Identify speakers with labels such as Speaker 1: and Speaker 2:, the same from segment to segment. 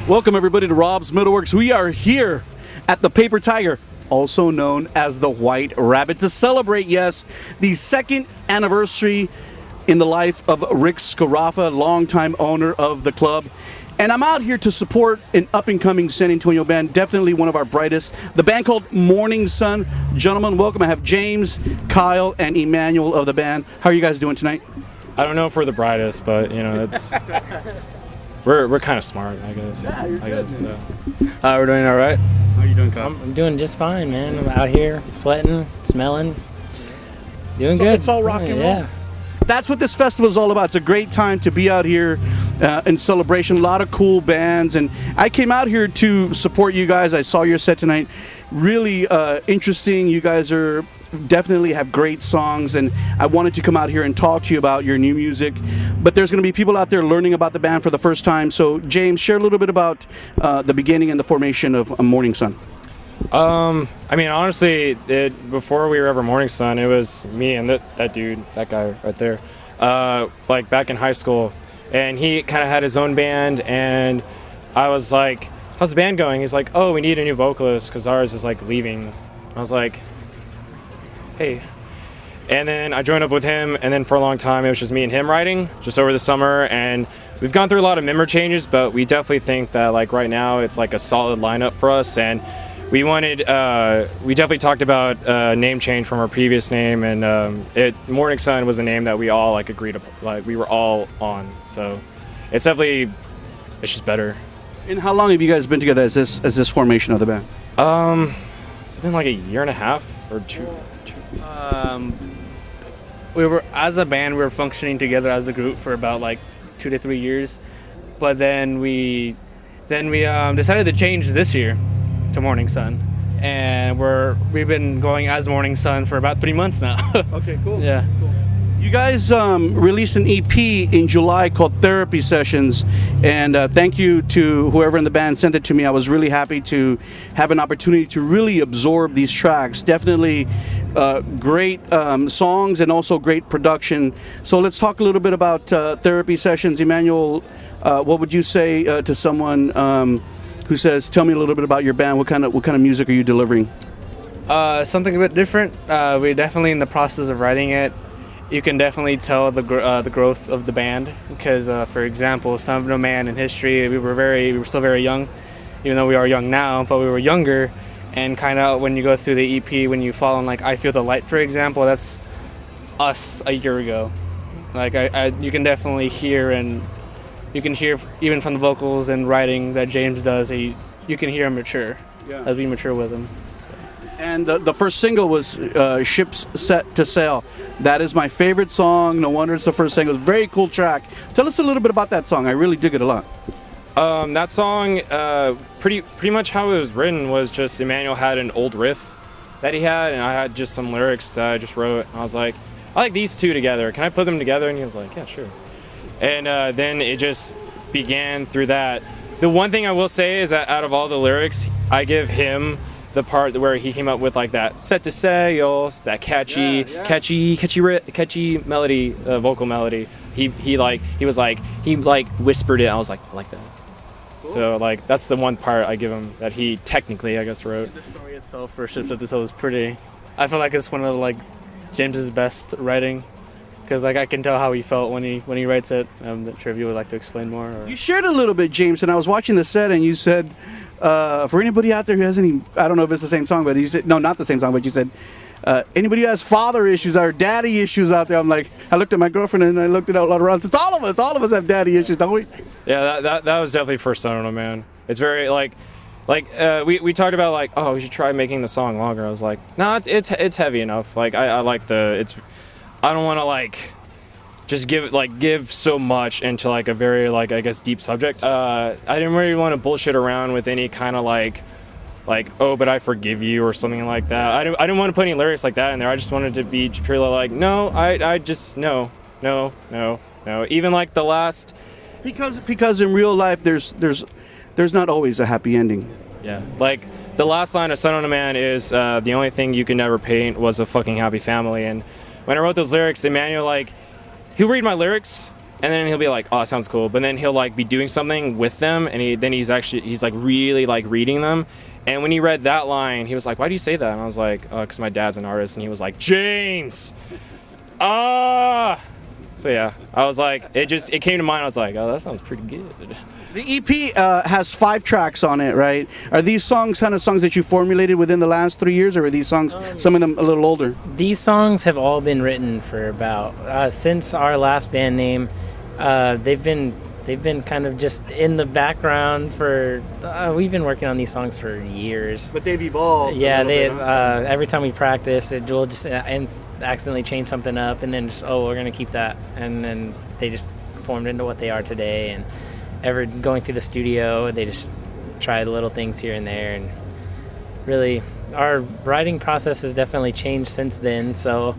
Speaker 1: Welcome everybody to Rob's MetalWorks. We are here at the Paper Tiger, also known as the White Rabbit, to celebrate, yes, the second anniversary in the life of Rick Scarafa, longtime owner of the club. And I'm out here to support an up-and-coming San Antonio band, definitely one of our brightest, the band called Mourning Sun. Gentlemen, welcome. I have James, Kyle, and Emmanuel of the band. How are you guys doing tonight?
Speaker 2: I don't know if we're the brightest, but you know, it's we're kind of smart, I guess.
Speaker 1: Yeah, you're
Speaker 2: I
Speaker 1: good,
Speaker 2: guess.
Speaker 1: man.
Speaker 2: We're doing all right.
Speaker 1: How are you doing, Kyle?
Speaker 3: I'm doing just fine, man. I'm out here sweating, smelling, doing
Speaker 1: So
Speaker 3: good.
Speaker 1: it's all rock and roll.
Speaker 3: Yeah.
Speaker 1: That's what this festival is all about. It's a great time to be out here in celebration. A lot of cool bands, and I came out here to support you guys. I saw your set tonight. Really interesting. You guys are definitely have great songs, and I wanted to come out here and talk to you about your new music. But there's going to be people out there learning about the band for the first time. So James, share a little bit about the beginning and the formation of Mourning Sun.
Speaker 2: I mean, honestly, before we were ever Morning Sun, it was me and that dude, that guy right there, like back in high school, and he kind of had his own band, and I was like, how's the band going? He's like, oh, we need a new vocalist because ours is like leaving. I was like, hey. And then I joined up with him, and then for a long time it was just me and him writing just over the summer, and we've gone through a lot of member changes, but we definitely think that like right now it's like a solid lineup for us, and we definitely talked about name change from our previous name, and Mourning Sun was a name that we all like agreed upon, like we were all on, so it's just better.
Speaker 1: And how long have you guys been together as this formation of the band?
Speaker 2: It's been like a year and a half or two.
Speaker 4: We were, as a band, we were functioning together as a group for about like 2 to 3 years, but then we decided to change this year to Mourning Sun, and we've been going as Mourning Sun for about 3 months now.
Speaker 1: Okay, cool.
Speaker 4: Yeah.
Speaker 1: Cool. You guys released an EP in July called Therapy Sessions, and thank you to whoever in the band sent it to me. I was really happy to have an opportunity to really absorb these tracks. Definitely great songs and also great production. So let's talk a little bit about Therapy Sessions. Emmanuel, what would you say to someone who says, tell me a little bit about your band? What kind of music are you delivering?
Speaker 4: Something a bit different. We're definitely in the process of writing it. You can definitely tell the growth of the band because, for example, Son of No Man in history, we were still very young, even though we are young now, but we were younger. And kind of when you go through the EP, when you fall on like I Feel the Light, for example, that's us a year ago. Like you can definitely hear, and you can hear even from the vocals and writing that James does, you can hear him mature as we mature with him.
Speaker 1: And the first single was Ships Set to Sail. That is my favorite song. No wonder it's the first single. It's a very cool track. Tell us a little bit about that song. I really dig it a lot.
Speaker 2: That song, pretty much how it was written was just Emmanuel had an old riff that he had, and I had just some lyrics that I just wrote. I was like, I like these two together. Can I put them together? And he was like, yeah, sure. And then it just began through that. The one thing I will say is that out of all the lyrics, I give him the part where he came up with like that set to sail, that catchy melody, vocal melody. He whispered it. I was like, I like that. Cool. So like that's the one part I give him that he technically I guess wrote.
Speaker 4: The story itself for Ships of the Soul is pretty. I feel like it's one of like James's best writing. Because like I can tell how he felt when he writes it. I'm not sure if you would like to explain more. Or...
Speaker 1: You shared a little bit, James, and I was watching the set, and you said, for anybody out there who has any, I don't know if it's the same song, but you said, no, not the same song, but you said, anybody who has father issues or daddy issues out there, I'm like, I looked at my girlfriend and I looked at all around. It's all of us have daddy issues, don't we?
Speaker 2: Yeah, that was definitely first Son of No Man. It's very we talked about like, oh, we should try making the song longer. I was like, no, it's heavy enough. Like I like I don't want to like just give so much into like a very like I guess deep subject. I didn't really want to bullshit around with any kind of like oh but I forgive you or something like that. I didn't want to put any lyrics like that in there. I just wanted to be purely like no, I just no. Even like the last
Speaker 1: because in real life there's not always a happy ending.
Speaker 2: Yeah, like the last line of Son of a Man is the only thing you can never paint was a fucking happy family. And when I wrote those lyrics, Emmanuel, like, he'll read my lyrics and then he'll be like, oh, that sounds cool, but then he'll like be doing something with them, and he's like really like reading them. And when he read that line, he was like, why do you say that? And I was like, oh, because my dad's an artist. And he was like, James, so yeah, I was like, it came to mind. I was like, oh, that sounds pretty good.
Speaker 1: The EP has 5 tracks on it, right? Are these songs kind of songs that you formulated within the last 3 years, or are these songs, some of them a little older?
Speaker 3: These songs have all been written for about since our last band name. They've been kind of just in the background for. We've been working on these songs for years.
Speaker 1: But they've evolved.
Speaker 3: Yeah, every time we practice, we'll just and accidentally change something up, and then just we're gonna keep that, and then they just formed into what they are today. And ever going through the studio, they just try little things here and there, and really our writing process has definitely changed since then. So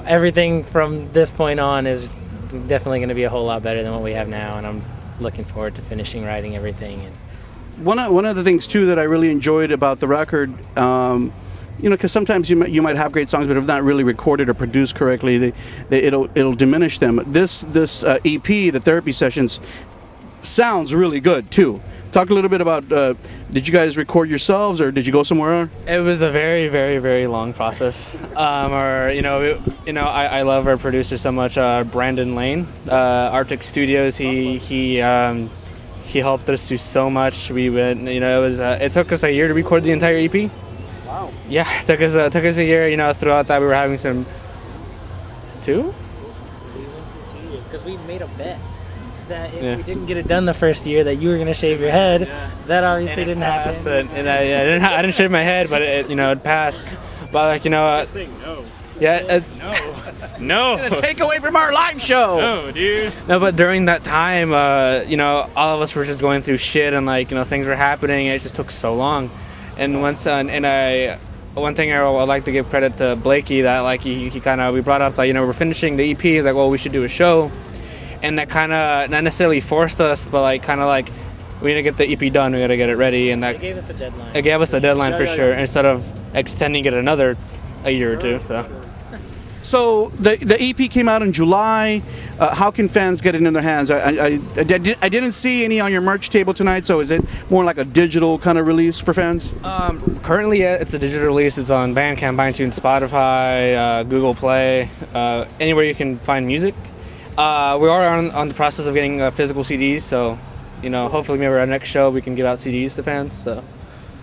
Speaker 3: everything from this point on is definitely going to be a whole lot better than what we have now, and I'm looking forward to finishing writing everything. And
Speaker 1: one of the things too that I really enjoyed about the record, because sometimes you might have great songs, but if not really recorded or produced correctly, it'll diminish them. This EP, the Therapy Sessions, sounds really good too. Talk a little bit about, did you guys record yourselves, or did you go somewhere?
Speaker 4: It was a very, very, very long process. I love our producer so much, Brandon Lane, Arctic Studios. He helped us do so much. We went, it took us a year to record the entire EP.
Speaker 1: Wow.
Speaker 4: Yeah, it took us a year. Throughout that we were having some. 2?
Speaker 3: we went for 2 years because we made a bet that if we didn't get it done the first year, that you were going to shave your head. That obviously didn't happen.
Speaker 4: I didn't shave my head, but it passed. But
Speaker 2: Saying no.
Speaker 4: Yeah.
Speaker 2: No.
Speaker 1: Take away from our live show.
Speaker 2: No, dude.
Speaker 4: No, but during that time, all of us were just going through shit, and things were happening, and it just took so long. And one thing I would like to give credit to Blakey, that he kind of, we brought up that we're finishing the EP. He's like, well, we should do a show. And that kind of not necessarily forced us, but we need to get the EP done. We got to get it ready, and that
Speaker 3: It gave us a deadline.
Speaker 4: It gave us a deadline for sure, instead of extending it a year or two.
Speaker 1: So the EP came out in July. How can fans get it in their hands? I didn't see any on your merch table tonight. So is it more like a digital kind of release for fans?
Speaker 4: Currently, it's a digital release. It's on Bandcamp, iTunes, Spotify, Google Play, anywhere you can find music. We are on the process of getting physical CDs, so hopefully maybe our next show we can give out CDs to fans. So.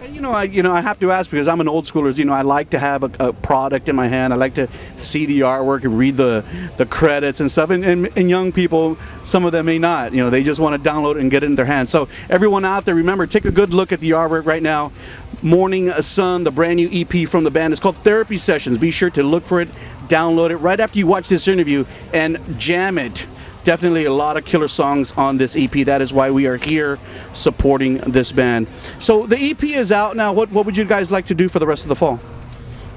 Speaker 1: I have to ask, because I'm an old schooler. I like to have a product in my hand. I like to see the artwork and read the credits and stuff. And young people, some of them may not. They just want to download it and get it in their hands. So everyone out there, remember, take a good look at the artwork right now. Mourning Sun, the brand new EP from the band. It's called Therapy Sessions. Be sure to look for it, download it right after you watch this interview, and jam it. Definitely a lot of killer songs on this EP. That is why we are here supporting this band. So the EP is out now. What would you guys like to do for the rest of the fall?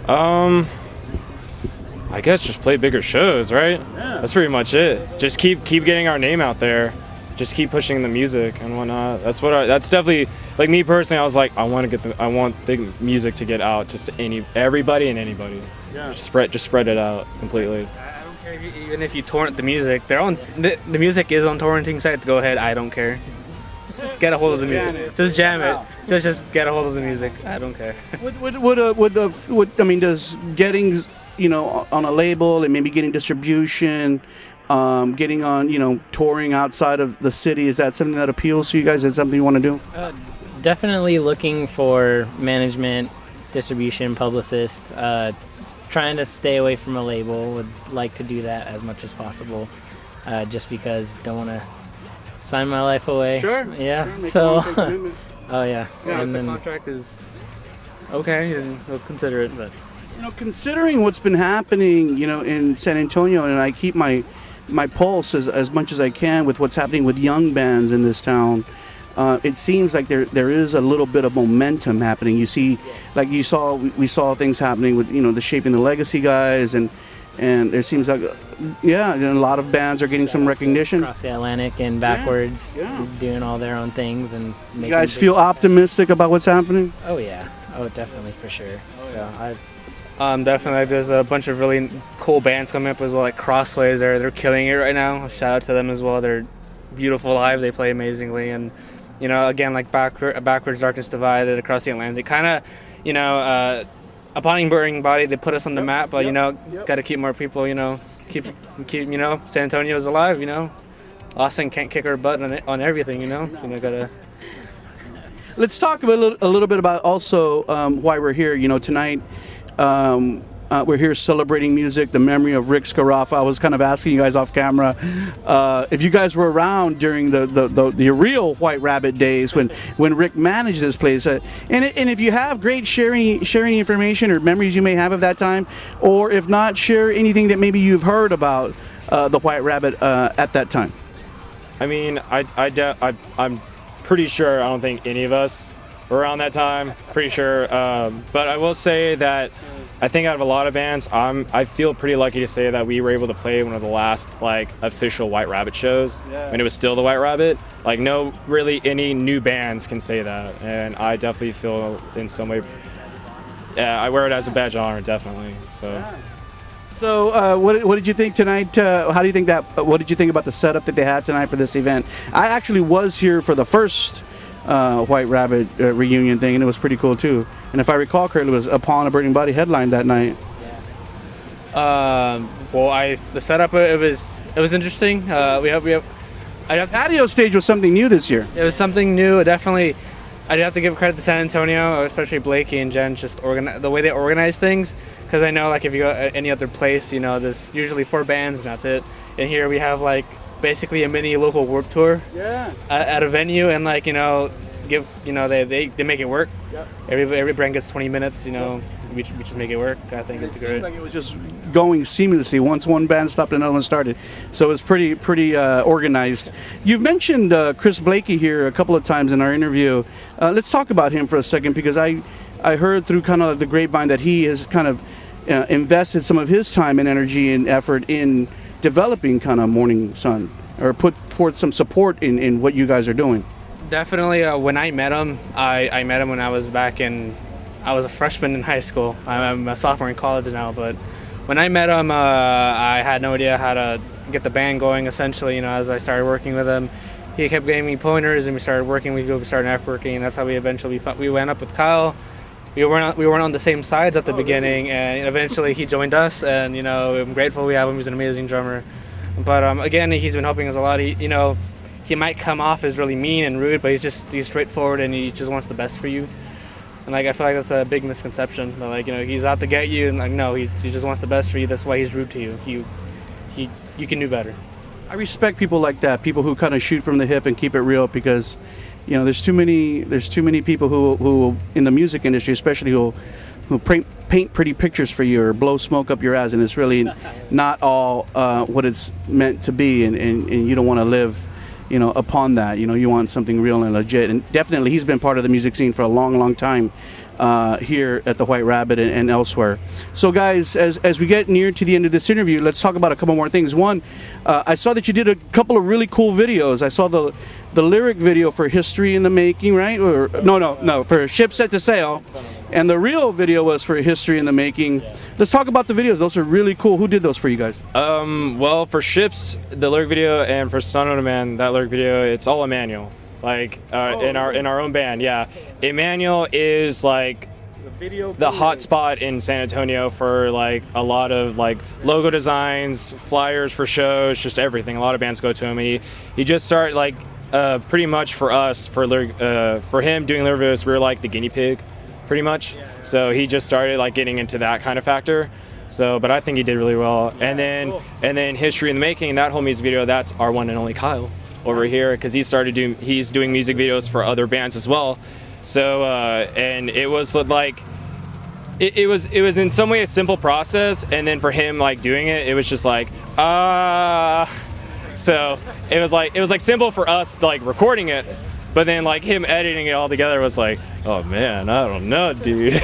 Speaker 2: I guess just play bigger shows, right? Yeah. That's pretty much it. Just keep getting our name out there. Just keep pushing the music and whatnot. That's definitely, like, me personally. I was like, I want the music to get out just to everybody and anybody. Yeah. Just spread it out completely.
Speaker 4: Even if you torrent the music, the music is on torrenting sites. Go ahead, I don't care. Get a hold of the music. Just jam it. Just get a hold of the music. I don't care.
Speaker 1: Does getting on a label and maybe getting distribution, getting on touring outside of the city, is that something that appeals to you guys? Is that something you want to do?
Speaker 3: Definitely looking for management, distribution, publicist. Trying to stay away from a label. Would like to do that as much as possible, just because don't want to sign my life away.
Speaker 1: Sure.
Speaker 3: Yeah.
Speaker 1: Sure,
Speaker 3: so. Oh yeah.
Speaker 4: Yeah. If the contract is okay, and we'll consider it. But
Speaker 1: considering what's been happening, in San Antonio, and I keep my pulse as much as I can with what's happening with young bands in this town. It seems like there is a little bit of momentum happening. You see, like we saw things happening with the Shaping the Legacy guys, and there seems like a lot of bands are getting some recognition
Speaker 3: across the Atlantic and backwards, doing all their own things and making.
Speaker 1: You guys feel optimistic about what's happening?
Speaker 3: Oh yeah, definitely for sure. So
Speaker 4: Definitely, like, there's a bunch of really cool bands coming up as well, like Crossways. They're killing it right now. Shout out to them as well. They're beautiful live. They play amazingly, and again, like Backwards Darkness Divided, Across the Atlantic, kind of, upon Burning Body, they put us on the map, but got to keep more people, keep San Antonio's alive. Austin can't kick our butt on everything. Gotta.
Speaker 1: Let's talk a little bit about also why we're here. Tonight we're here celebrating music, the memory of Rick Scarafa. I was kind of asking you guys off camera if you guys were around during the real White Rabbit days when Rick managed this place. And if you have, great, sharing information or memories you may have of that time, or if not, share anything that maybe you've heard about the White Rabbit at that time.
Speaker 2: I mean, I'm pretty sure I don't think any of us were around that time. Pretty sure, but I will say that I think out of a lot of bands, I feel pretty lucky to say that we were able to play one of the last official White Rabbit shows when it was still the White Rabbit. No, really, any new bands can say that, and I definitely feel in some way. Yeah, I wear it as a badge of honor, definitely. So. Yeah.
Speaker 1: So, what did you think tonight? How do you think that? What did you think about the setup that they had tonight for this event? I actually was here for the first White Rabbit reunion thing, and it was pretty cool too. And if I recall correctly, it was Upon a Burning Body headline that night.
Speaker 4: The setup it was interesting.
Speaker 1: Patio stage was something new this year.
Speaker 4: It was something new, definitely. I'd have to give credit to San Antonio, especially Blakey and Jen, just the way they organize things. Because I know, if you go at any other place, there's usually 4 bands and that's it. And here we have basically a mini local Warped Tour at a venue, and they make it work. Yep. Every brand gets 20 minutes. We just make it work. I think it's great.
Speaker 1: It was just going seamlessly once one band stopped, another one started. So it was pretty organized. You've mentioned Chris Blakey here a couple of times in our interview. Let's talk about him for a second, because I heard through kind of the grapevine that he has kind of invested some of his time and energy and effort in developing kind of Mourning Sun, or put forth some support in what you guys are doing.
Speaker 4: Definitely. When I met him, I met him when I was I was a freshman in high school. I'm a sophomore in college now, but when I met him, I had no idea how to get the band going, essentially. As I started working with him, he kept giving me pointers, and we started working. We started networking, and that's how we eventually we went up with Kyle. We weren't on the same sides at the beginning, and eventually he joined us, and I'm grateful we have him. He's an amazing drummer. But again, he's been helping us a lot. He might come off as really mean and rude, but he's straightforward, and he just wants the best for you. And I feel like that's a big misconception. But he's out to get you, and no, he just wants the best for you. That's why he's rude to you. You can do better.
Speaker 1: I respect people like that, people who kind of shoot from the hip and keep it real, because there's too many people who in the music industry, especially who paint pretty pictures for you or blow smoke up your ass, and it's really not all what it's meant to be, and you don't want to live upon that. You want something real and legit. And definitely he's been part of the music scene for a long time here at the White Rabbit and elsewhere. So guys, as we get near to the end of this interview, let's talk about a couple more things. One, I saw that you did a couple of really cool videos. I saw the lyric video for History in the Making, right? Or no, for Ship Set to Sail. And the real video was for History in the Making. Let's talk about the videos. Those are really cool. Who did those for you guys?
Speaker 2: Well, for Ships, the lyric video, and for Son of a Man, that lyric video, it's all Emmanuel. In our own band, yeah. Emmanuel is the hot spot in San Antonio for a lot of logo designs, flyers for shows, just everything. A lot of bands go to him. And he just started pretty much for us for him doing lyric videos. We were the guinea pig, pretty much. So he just started getting into that kind of factor. So, but I think he did really well. And then History in the Making, that whole music video, that's our one and only Kyle over here, because he's doing music videos for other bands as well. So and it was it was in some way a simple process, and then for him doing it was just so it was simple for us recording it, but then him editing it all together was oh man, I don't know, dude.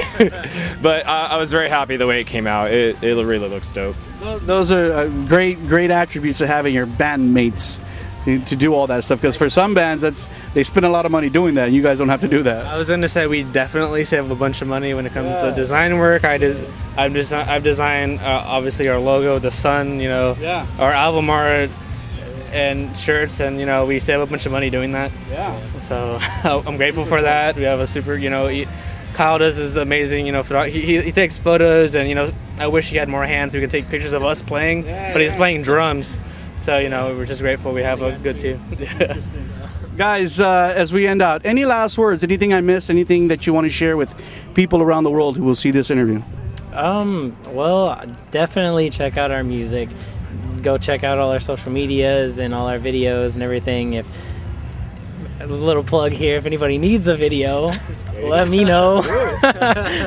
Speaker 2: But I was very happy the way it came out. It really looks dope.
Speaker 1: Those are great attributes of having your bandmates to do all that stuff, because for some bands they spend a lot of money doing that, and you guys don't have to do that.
Speaker 4: I was gonna say we definitely save a bunch of money when it comes to design work. I've designed obviously our logo, the sun, our album art, and shirts, and we save a bunch of money doing that.
Speaker 1: Yeah.
Speaker 4: So I'm grateful for that. We have a super, Kyle does is amazing. He takes photos, and I wish he had more hands so we could take pictures of us playing, but he's playing drums. So we're just grateful we have a good team.
Speaker 1: Guys, as we end out, any last words? Anything I missed? Anything that you want to share with people around the world who will see this interview?
Speaker 3: Well, definitely check out our music. Go check out all our social medias and all our videos and everything. If a little plug here, if anybody needs a video, let me know.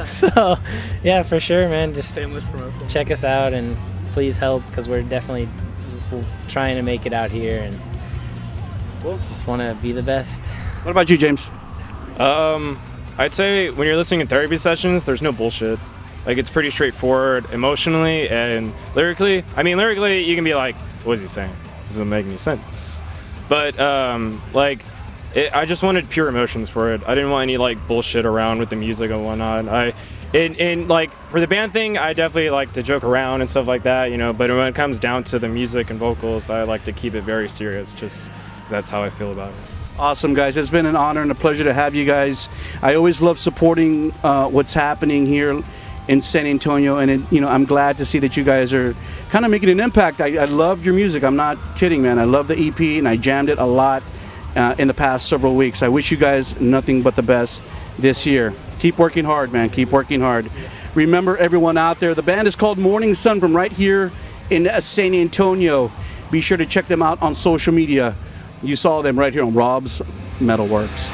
Speaker 3: So, yeah, for sure, man. Just check us out and please help, because we're definitely trying to make it out here and just want to be the best.
Speaker 1: What about you, James?
Speaker 2: I'd say when you're listening to therapy sessions, there's no bullshit. Like, it's pretty straightforward emotionally and lyrically. I mean, lyrically, you can be like, what is he saying? This doesn't make any sense. But, I just wanted pure emotions for it. I didn't want any, bullshit around with the music and whatnot. For the band thing, I definitely like to joke around and stuff like that, but when it comes down to the music and vocals, I like to keep it very serious. Just that's how I feel about it.
Speaker 1: Awesome, guys. It's been an honor and a pleasure to have you guys. I always love supporting what's happening here in San Antonio, and I'm glad to see that you guys are kind of making an impact. I love your music. I'm not kidding, man. I love the EP, and I jammed it a lot in the past several weeks. I wish you guys nothing but the best this year. Keep working hard, man. Keep working hard. Remember, everyone out there, the band is called Mourning Sun from right here in San Antonio. Be sure to check them out on social media. You saw them right here on Rob's MetalWorks.